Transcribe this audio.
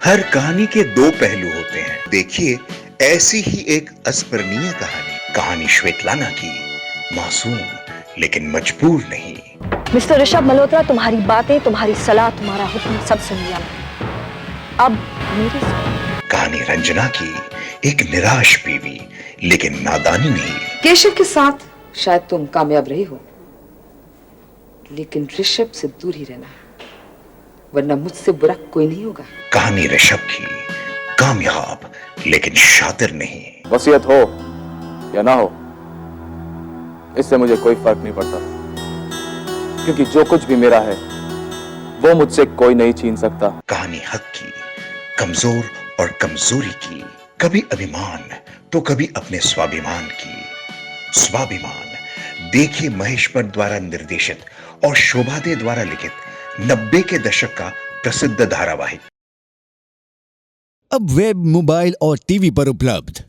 हर कहानी के दो पहलू होते हैं। देखिए, ऐसी ही एक अस्मरणीय कहानी श्वेतलाना की। मासूम लेकिन मजबूर नहीं। मिस्टर ऋषभ मल्होत्रा, तुम्हारी बातें, तुम्हारी सलाह, तुम्हारा हुक्म सब सुन लिया मैंने। अब मेरी सुनो। कहानी रंजना की, एक निराश बीवी लेकिन नादानी नहीं। केशव के साथ शायद तुम कामयाब रही हो, लेकिन ऋषभ से दूर ही रहना, वरना मुझसे बुरा कोई नहीं होगा। कहानी ऋषभ की, कामयाब लेकिन शातिर नहीं। वसीयत हो या ना हो, इससे मुझे कोई फर्क नहीं पड़ता, क्योंकि जो कुछ भी मेरा है वो मुझसे कोई नहीं छीन सकता। कहानी हक की, कमजोर और कमजोरी की, कभी अभिमान तो कभी अपने स्वाभिमान की। स्वाभिमान देखिए महेश भट्ट द्वारा निर्देशित और शोभा दे द्वारा लिखित 90 के दशक का प्रसिद्ध धारावाहिक। अब वेब, मोबाइल और टीवी पर उपलब्ध।